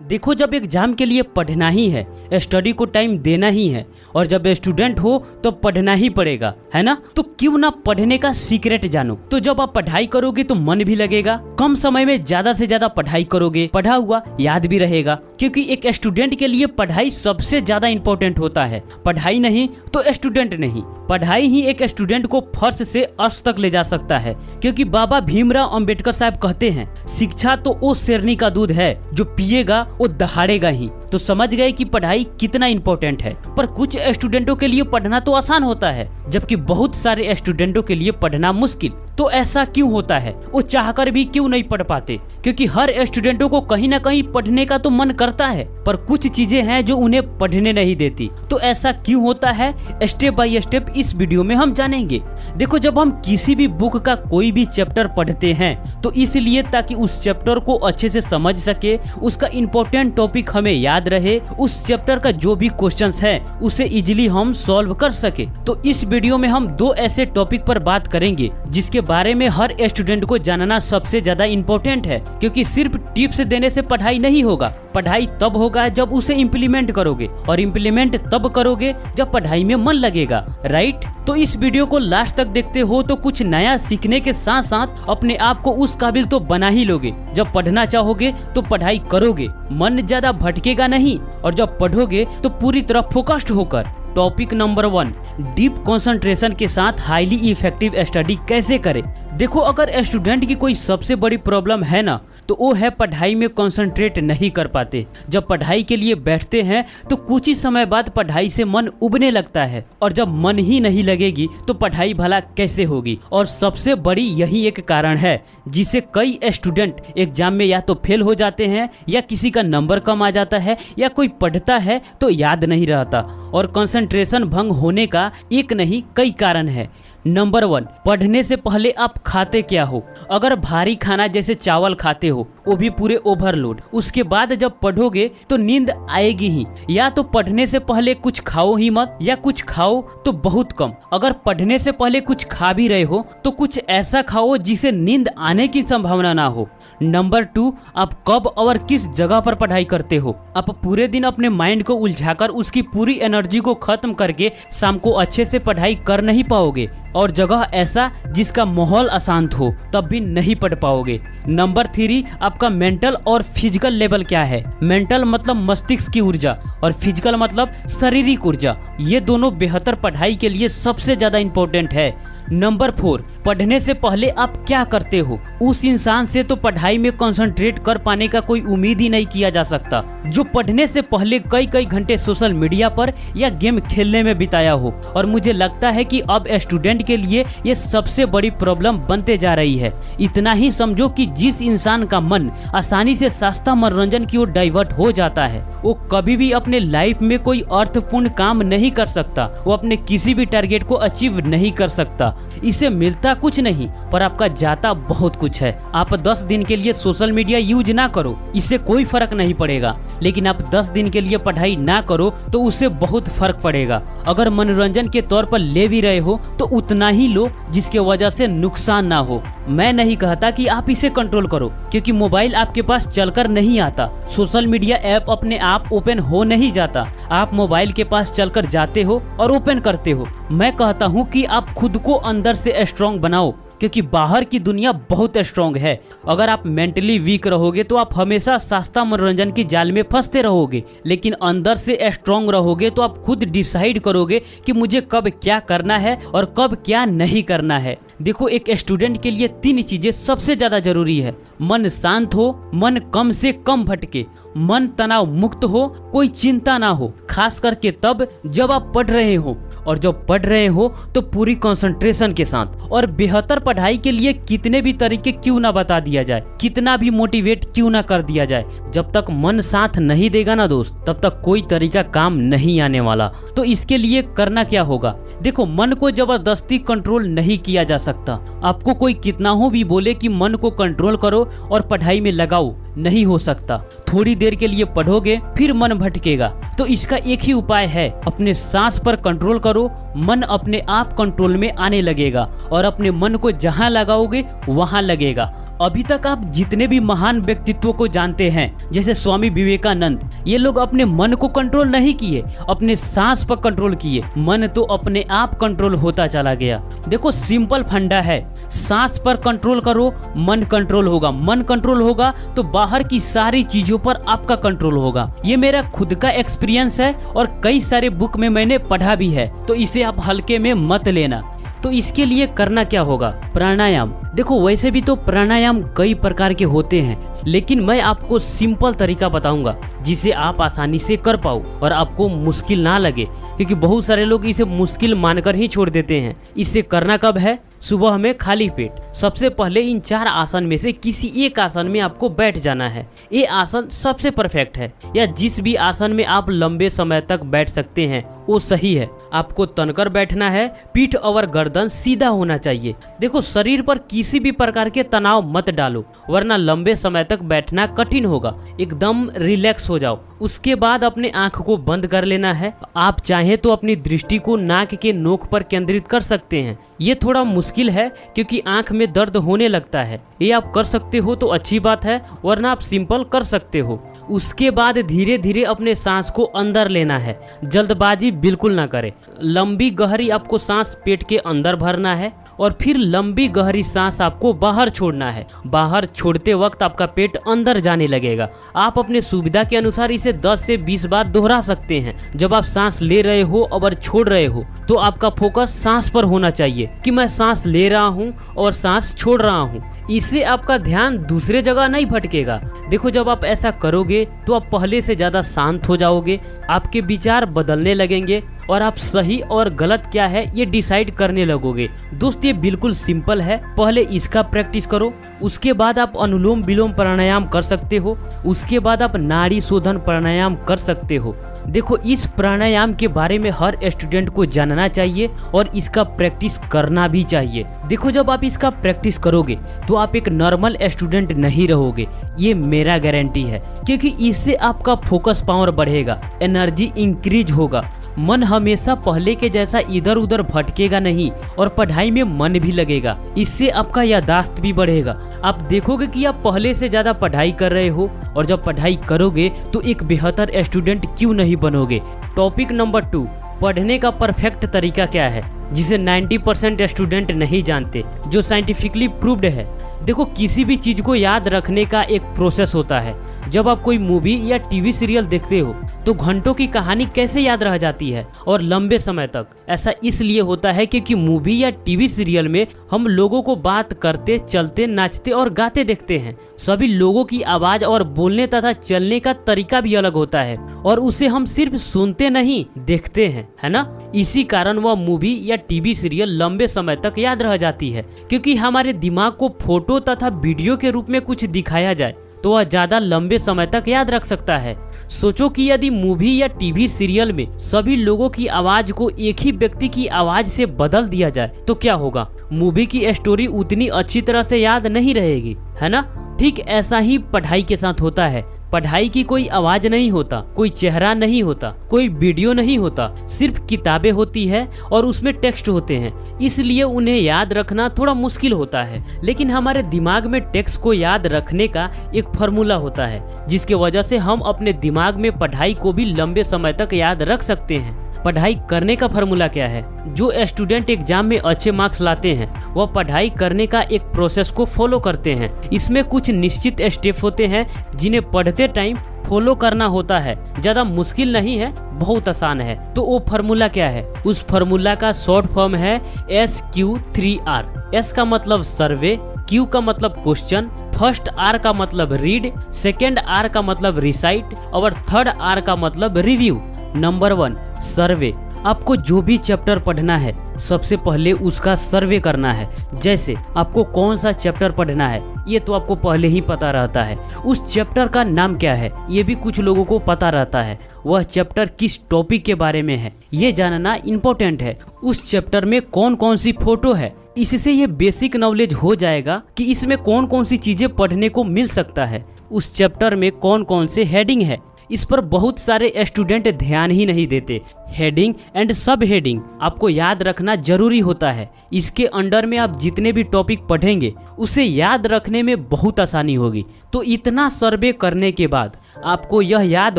देखो, जब एग्जाम के लिए पढ़ना ही है, स्टडी को टाइम देना ही है, और जब स्टूडेंट हो तो पढ़ना ही पड़ेगा, है ना। तो क्यों ना पढ़ने का सीक्रेट जानो। तो जब आप पढ़ाई करोगे तो मन भी लगेगा, कम समय में ज्यादा से ज्यादा पढ़ाई करोगे, पढ़ा हुआ याद भी रहेगा। क्योंकि एक स्टूडेंट के लिए पढ़ाई सबसे ज्यादा इंपॉर्टेंट होता है। पढ़ाई नहीं तो स्टूडेंट नहीं। पढ़ाई ही एक स्टूडेंट को फर्श से अर्श तक ले जा सकता है। क्योंकि बाबा भीमराव अंबेडकर साहब कहते हैं, शिक्षा तो वो शेरनी का दूध है जो पिएगा वो दहाड़ेगा ही। तो समझ गए कि पढ़ाई कितना इंपॉर्टेंट है। पर कुछ स्टूडेंटों के लिए पढ़ना तो आसान होता है, जबकि बहुत सारे स्टूडेंटों के लिए पढ़ना मुश्किल। तो ऐसा क्यों होता है? वो चाहकर भी क्यों नहीं पढ़ पाते? क्योंकि हर स्टूडेंटों को कहीं ना कहीं पढ़ने का तो मन करता है, पर कुछ चीजें हैं जो उन्हें पढ़ने नहीं देती। तो ऐसा क्यों होता है, स्टेप बाय स्टेप इस वीडियो में हम जानेंगे। देखो, जब हम किसी भी बुक का कोई भी चैप्टर पढ़ते हैं तो इसलिए ताकि उस चैप्टर को अच्छे से समझ सके, उसका इम्पोर्टेंट टॉपिक हमें याद रहे, उस चैप्टर का जो भी क्वेश्चंस है उसे इजीली हम सॉल्व कर सके। तो इस वीडियो में हम दो ऐसे टॉपिक पर बात करेंगे जिसके बारे में हर स्टूडेंट को जानना सबसे ज्यादा इम्पोर्टेंट है। क्योंकि सिर्फ टिप्स देने से पढ़ाई नहीं होगा। पढ़ाई तब होगा जब उसे इम्प्लीमेंट करोगे, और इम्प्लीमेंट तब करोगे जब पढ़ाई में मन लगेगा, राइट। तो इस वीडियो को लास्ट तक देखते हो तो कुछ नया सीखने के साथ साथ अपने आप को उस काबिल तो बना ही लोगे। जब पढ़ना चाहोगे तो पढ़ाई करोगे, मन ज्यादा भटकेगा नहीं, और जब पढ़ोगे तो पूरी तरह फोकस्ड होकर। टॉपिक नंबर 1, डीप कंसंट्रेशन के साथ हाईली इफेक्टिव स्टडी कैसे करें। देखो, अगर स्टूडेंट की कोई सबसे बड़ी प्रॉब्लम है ना, तो वो है पढ़ाई में कंसंट्रेट नहीं कर पाते। जब पढ़ाई के लिए बैठते हैं तो कुछ ही समय बाद पढ़ाई से मन उबने लगता है, और जब मन ही नहीं लगेगी तो पढ़ाई भला कैसे होगी। और सबसे बड़ी यही एक कारण है जिसे कई स्टूडेंट एग्जाम में या तो फेल हो जाते हैं, या किसी का नंबर कम आ जाता है, या कोई पढ़ता है तो याद नहीं रहता। और कंसंट्रेशन भंग होने का एक नहीं कई कारण है। नंबर 1, पढ़ने से पहले आप खाते क्या हो। अगर भारी खाना जैसे चावल खाते हो, वो भी पूरे ओवरलोड, उसके बाद जब पढ़ोगे तो नींद आएगी ही। या तो पढ़ने से पहले कुछ खाओ ही मत, या कुछ खाओ तो बहुत कम। अगर पढ़ने से पहले कुछ खा भी रहे हो तो कुछ ऐसा खाओ जिसे नींद आने की संभावना ना हो। नंबर 2, आप कब और किस जगह पर पढ़ाई करते हो। आप पूरे दिन अपने माइंड को उलझाकर उसकी पूरी एनर्जी को खत्म करके शाम को अच्छे से पढ़ाई कर नहीं पाओगे। और जगह ऐसा जिसका माहौल अशांत हो, तब भी नहीं पढ़ पाओगे। नंबर 3, आपका मेंटल और फिजिकल लेवल क्या है। मेंटल मतलब मस्तिष्क की ऊर्जा, और फिजिकल मतलब शारीरिक ऊर्जा। ये दोनों बेहतर पढ़ाई के लिए सबसे ज्यादा इंपॉर्टेंट है। नंबर 4, पढ़ने से पहले आप क्या करते हो। उस इंसान से तो पढ़ाई में कंसंट्रेट कर पाने का कोई उम्मीद ही नहीं किया जा सकता जो पढ़ने से पहले कई घंटे सोशल मीडिया पर या गेम खेलने में बिताया हो। और मुझे लगता है कि अब स्टूडेंट के लिए ये सबसे बड़ी प्रॉब्लम बनते जा रही है। इतना ही समझो कि जिस इंसान का मन आसानी से सस्ता मनोरंजन की ओर डाइवर्ट हो जाता है, वो कभी भी अपने लाइफ में कोई अर्थपूर्ण काम नहीं कर सकता। वो अपने किसी भी टारगेट को अचीव नहीं कर सकता। इसे मिलता कुछ नहीं, पर आपका जाता बहुत कुछ है। आप 10 दिन के लिए सोशल मीडिया यूज ना करो, इससे कोई फर्क नहीं पड़ेगा। लेकिन आप 10 दिन के लिए पढ़ाई ना करो तो उससे बहुत फर्क पड़ेगा। अगर मनोरंजन के तौर पर ले भी रहे हो तो उतना ही लो जिसके वजह से नुकसान ना हो। मैं नहीं कहता कि आप इसे कंट्रोल करो, क्योंकि मोबाइल आपके पास चलकर नहीं आता। सोशल मीडिया ऐप अपने आप ओपन हो नहीं जाता। आप मोबाइल के पास चलकर जाते हो और ओपन करते हो। मैं कहता हूँ कि आप खुद को अंदर से स्ट्रॉन्ग बनाओ, क्योंकि बाहर की दुनिया बहुत स्ट्रॉन्ग है। अगर आप मेंटली वीक रहोगे तो आप हमेशा सस्ता मनोरंजन की जाल में फंसते रहोगे। लेकिन अंदर से स्ट्रॉन्ग रहोगे तो आप खुद डिसाइड करोगे कि मुझे कब क्या करना है और कब क्या नहीं करना है। देखो, एक स्टूडेंट के लिए 3 चीजें सबसे ज्यादा जरूरी है। मन शांत हो, मन कम से कम भटके, मन तनाव मुक्त हो, कोई चिंता ना हो, खास करके तब जब आप पढ़ रहे हो। और जब पढ़ रहे हो तो पूरी कंसंट्रेशन के साथ। और बेहतर पढ़ाई के लिए कितने भी तरीके क्यों ना बता दिया जाए, कितना भी मोटिवेट क्यों ना कर दिया जाए, जब तक मन साथ नहीं देगा ना दोस्त, तब तक कोई तरीका काम नहीं आने वाला। तो इसके लिए करना क्या होगा। देखो, मन को जबरदस्ती कंट्रोल नहीं किया जा सकता। आपको कोई कितना हो भी बोले कि मन को कंट्रोल करो और पढ़ाई में लगाओ, नहीं हो सकता। थोड़ी देर के लिए पढ़ोगे फिर मन भटकेगा। तो इसका एक ही उपाय है, अपने सांस पर कंट्रोल करो, मन अपने आप कंट्रोल में आने लगेगा। और अपने मन को जहां लगाओगे वहां लगेगा। अभी तक आप जितने भी महान व्यक्तित्वों को जानते हैं, जैसे स्वामी विवेकानंद, ये लोग अपने मन को कंट्रोल नहीं किए, अपने सांस पर कंट्रोल किए। मन तो अपने आप कंट्रोल होता चला गया। देखो सिंपल फंडा है, सांस पर कंट्रोल करो, मन कंट्रोल होगा। मन कंट्रोल होगा तो बाहर की सारी चीजों पर आपका कंट्रोल होगा। ये मेरा खुद का एक्सपीरियंस है और कई सारे बुक में मैंने पढ़ा भी है, तो इसे आप हल्के में मत लेना। तो इसके लिए करना क्या होगा? प्राणायाम। देखो वैसे भी तो प्राणायाम कई प्रकार के होते हैं, लेकिन मैं आपको सिंपल तरीका बताऊंगा जिसे आप आसानी से कर पाओ और आपको मुश्किल ना लगे, क्योंकि बहुत सारे लोग इसे मुश्किल मानकर ही छोड़ देते हैं। इसे करना कब है? सुबह में खाली पेट। सबसे पहले इन 4 आसन में से किसी एक आसन में आपको बैठ जाना है। ये आसन सबसे परफेक्ट है, या जिस भी आसन में आप लंबे समय तक बैठ सकते हैं वो सही है। आपको तनकर बैठना है, पीठ और गर्दन सीधा होना चाहिए। देखो शरीर पर किसी भी प्रकार के तनाव मत डालो, वरना लंबे समय तक बैठना कठिन होगा। एकदम रिलैक्स हो जाओ। उसके बाद अपने आंख को बंद कर लेना है। आप चाहें तो अपनी दृष्टि को नाक के नोक पर केंद्रित कर सकते हैं। ये थोड़ा मुश्किल है क्योंकि आंख में दर्द होने लगता है। ये आप कर सकते हो तो अच्छी बात है, वरना आप सिंपल कर सकते हो। उसके बाद धीरे धीरे अपने सांस को अंदर लेना है। जल्दबाजी बिल्कुल ना करें। लंबी गहरी आपको सांस पेट के अंदर भरना है और फिर लंबी गहरी सांस आपको बाहर छोड़ना है। बाहर छोड़ते वक्त आपका पेट अंदर जाने लगेगा। आप अपने सुविधा के अनुसार इसे 10 से 20 बार दोहरा सकते हैं। जब आप सांस ले रहे हो और छोड़ रहे हो तो आपका फोकस सांस पर होना चाहिए कि मैं सांस ले रहा हूँ और सांस छोड़ रहा हूँ। इससे आपका ध्यान दूसरे जगह नहीं भटकेगा। देखो जब आप ऐसा करोगे तो आप पहले से ज्यादा शांत हो जाओगे, आपके विचार बदलने लगेंगे और आप सही और गलत क्या है ये डिसाइड करने लगोगे। दोस्त ये बिल्कुल सिंपल है, पहले इसका प्रैक्टिस करो। उसके बाद आप अनुलोम विलोम प्राणायाम कर सकते हो। उसके बाद आप नाड़ी शोधन प्राणायाम कर सकते हो। देखो इस प्राणायाम के बारे में हर स्टूडेंट को जानना चाहिए और इसका प्रैक्टिस करना भी चाहिए। देखो जब आप इसका प्रैक्टिस करोगे तो आप एक नॉर्मल स्टूडेंट नहीं रहोगे, ये मेरा गारंटी है, क्योंकि इससे आपका फोकस पावर बढ़ेगा, एनर्जी इंक्रीज होगा। मन हमेशा पहले के जैसा इधर उधर भटकेगा नहीं और पढ़ाई में मन भी लगेगा। इससे आपका याददाश्त भी बढ़ेगा। आप देखोगे कि आप पहले से ज्यादा पढ़ाई कर रहे हो और जब पढ़ाई करोगे तो एक बेहतर स्टूडेंट क्यों नहीं बनोगे। टॉपिक नंबर 2, पढ़ने का परफेक्ट तरीका क्या है, जिसे 90% स्टूडेंट नहीं जानते, जो साइंटिफिकली प्रूव्ड है। देखो किसी भी चीज को याद रखने का एक प्रोसेस होता है। जब आप कोई मूवी या टीवी सीरियल देखते हो तो घंटों की कहानी कैसे याद रह जाती है और लंबे समय तक? ऐसा इसलिए होता है क्योंकि मूवी या टीवी सीरियल में हम लोगों को बात करते, चलते, नाचते और गाते देखते हैं। सभी लोगों की आवाज और बोलने तथा चलने का तरीका भी अलग होता है और उसे हम सिर्फ सुनते नहीं देखते हैं, है ना? इसी कारण वह मूवी या टीवी सीरियल लंबे समय तक याद रह जाती है, क्योंकि हमारे दिमाग को फोटो तथा वीडियो के रूप में कुछ दिखाया जाए तो वह ज्यादा लंबे समय तक याद रख सकता है। सोचो कि यदि मूवी या टीवी सीरियल में सभी लोगों की आवाज को एक ही व्यक्ति की आवाज से बदल दिया जाए तो क्या होगा? मूवी की स्टोरी उतनी अच्छी तरह से याद नहीं रहेगी, है ना? ठीक ऐसा ही पढ़ाई के साथ होता है। पढ़ाई की कोई आवाज नहीं होता, कोई चेहरा नहीं होता, कोई वीडियो नहीं होता, सिर्फ किताबें होती है और उसमें टेक्स्ट होते हैं। इसलिए उन्हें याद रखना थोड़ा मुश्किल होता है, लेकिन हमारे दिमाग में टेक्स्ट को याद रखने का एक फॉर्मूला होता है, जिसकी वजह से हम अपने दिमाग में पढ़ाई को भी लंबे समय तक याद रख सकते हैं। पढ़ाई करने का फॉर्मूला क्या है? जो स्टूडेंट एग्जाम में अच्छे मार्क्स लाते हैं वह पढ़ाई करने का एक प्रोसेस को फॉलो करते हैं। इसमें कुछ निश्चित स्टेप होते हैं जिन्हें पढ़ते टाइम फॉलो करना होता है। ज्यादा मुश्किल नहीं है, बहुत आसान है। तो वो फार्मूला क्या है? उस फार्मूला का शॉर्ट फॉर्म है SQ3R। S का मतलब सर्वे, Q का मतलब क्वेश्चन, फर्स्ट R का मतलब रीड, सेकेंड R का मतलब रिसाइट और थर्ड R का मतलब रिव्यू। नंबर 1, सर्वे। आपको जो भी चैप्टर पढ़ना है सबसे पहले उसका सर्वे करना है। जैसे आपको कौन सा चैप्टर पढ़ना है ये तो आपको पहले ही पता रहता है। उस चैप्टर का नाम क्या है ये भी कुछ लोगों को पता रहता है। वह चैप्टर किस टॉपिक के बारे में है ये जानना इम्पोर्टेंट है। उस चैप्टर में कौन कौन सी फोटो है, इससे ये बेसिक नॉलेज हो जाएगा कि इसमें कौन कौन सी चीजें पढ़ने को मिल सकता है। उस चैप्टर में कौन कौन से हेडिंग है, इस पर बहुत सारे स्टूडेंट ध्यान ही नहीं देते। हेडिंग एंड सब हेडिंग आपको याद रखना जरूरी होता है। इसके अंडर में आप जितने भी टॉपिक पढ़ेंगे उसे याद रखने में बहुत आसानी होगी। तो इतना सर्वे करने के बाद आपको यह याद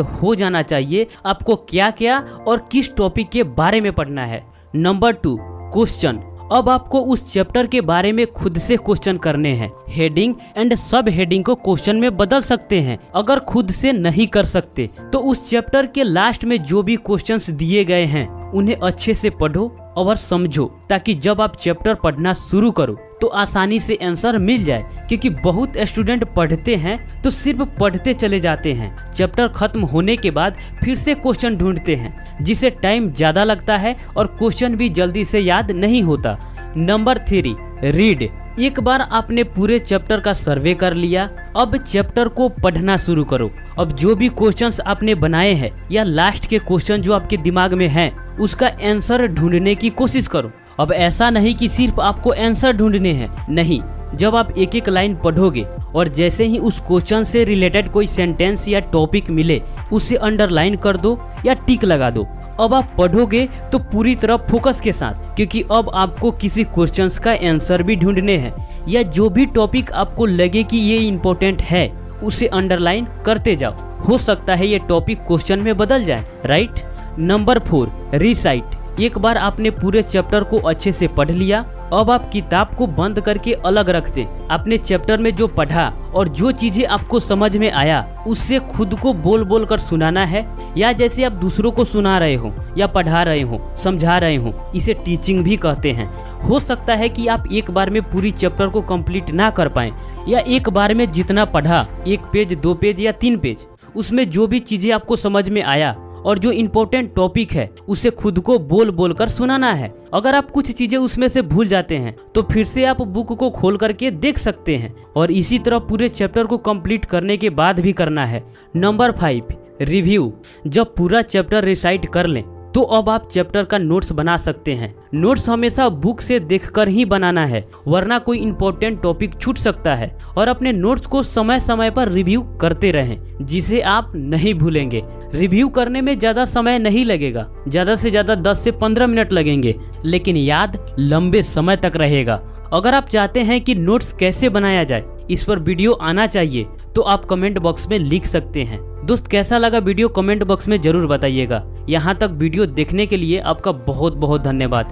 हो जाना चाहिए आपको क्या क्या और किस टॉपिक के बारे में पढ़ना है। Number 2, question. अब आपको उस चैप्टर के बारे में खुद से क्वेश्चन करने हैं। हेडिंग एंड सब हेडिंग को क्वेश्चन में बदल सकते हैं। अगर खुद से नहीं कर सकते तो उस चैप्टर के लास्ट में जो भी क्वेश्चंस दिए गए हैं उन्हें अच्छे से पढ़ो और समझो, ताकि जब आप चैप्टर पढ़ना शुरू करो तो आसानी से आंसर मिल जाए। क्योंकि बहुत स्टूडेंट पढ़ते हैं तो सिर्फ पढ़ते चले जाते हैं, चैप्टर खत्म होने के बाद फिर से क्वेश्चन ढूंढते हैं, जिससे टाइम ज़्यादा लगता है और क्वेश्चन भी जल्दी से याद नहीं होता। Number 3, read. एक बार आपने पूरे चैप्टर का सर्वे कर लिया, अब चैप्टर को पढ़ना शुरू करो। अब जो भी क्वेश्चंस आपने बनाए हैं या लास्ट के क्वेश्चन जो आपके दिमाग में हैं उसका आंसर ढूंढने की कोशिश करो। अब ऐसा नहीं कि सिर्फ आपको आंसर ढूंढने हैं, नहीं। जब आप एक एक लाइन पढ़ोगे और जैसे ही उस क्वेश्चन से रिलेटेड कोई सेंटेंस या टॉपिक मिले उसे अंडरलाइन कर दो या टिक लगा दो। अब आप पढ़ोगे तो पूरी तरह फोकस के साथ, क्योंकि अब आपको किसी क्वेश्चंस का आंसर भी ढूंढने हैं या जो भी टॉपिक आपको लगे कि ये इम्पोर्टेंट है उसे अंडरलाइन करते जाओ। हो सकता है ये टॉपिक क्वेश्चन में बदल जाए, राइट। Number 4, recite. एक बार आपने पूरे चैप्टर को अच्छे से पढ़ लिया, अब आप किताब को बंद करके अलग रख दें। आपने चैप्टर में जो पढ़ा और जो चीजें आपको समझ में आया उससे खुद को बोल बोल कर सुनाना है, या जैसे आप दूसरों को सुना रहे हो या पढ़ा रहे हो, समझा रहे हो। इसे टीचिंग भी कहते हैं। हो सकता है कि आप एक बार में पूरी चैप्टर को कंप्लीट ना कर पाएं, या एक बार में जितना पढ़ा 1 पेज 2 पेज या 3 पेज उसमें जो भी चीजें आपको समझ में आया और जो इम्पोर्टेंट टॉपिक है उसे खुद को बोल बोल कर सुनाना है। अगर आप कुछ चीजें उसमें से भूल जाते हैं तो फिर से आप बुक को खोल करके देख सकते हैं, और इसी तरह पूरे चैप्टर को कंप्लीट करने के बाद भी करना है। Number 5, review. जब पूरा चैप्टर रिसाइट कर लें तो अब आप चैप्टर का नोट्स बना सकते हैं। नोट्स हमेशा बुक से देखकर ही बनाना है, वरना कोई इम्पोर्टेंट टॉपिक छूट सकता है। और अपने नोट्स को समय समय पर रिव्यू करते रहें, जिसे आप नहीं भूलेंगे। रिव्यू करने में ज़्यादा समय नहीं लगेगा, ज़्यादा से ज़्यादा 10 से 15 मिनट लगेंगे, लेकिन याद लंबे समय तक रहेगा। अगर आप चाहते हैं कि नोट्स कैसे बनाया जाए, इस पर वीडियो आना चाहिए, तो आप कमेंट बॉक्स में लिख सकते हैं। दोस्त, कैसा लगा वीडियो कमेंट बॉक्स में जरूर बताइएगा। यहाँ तक वीडियो देखने के लिए आपका बहुत बहुत धन्यवाद।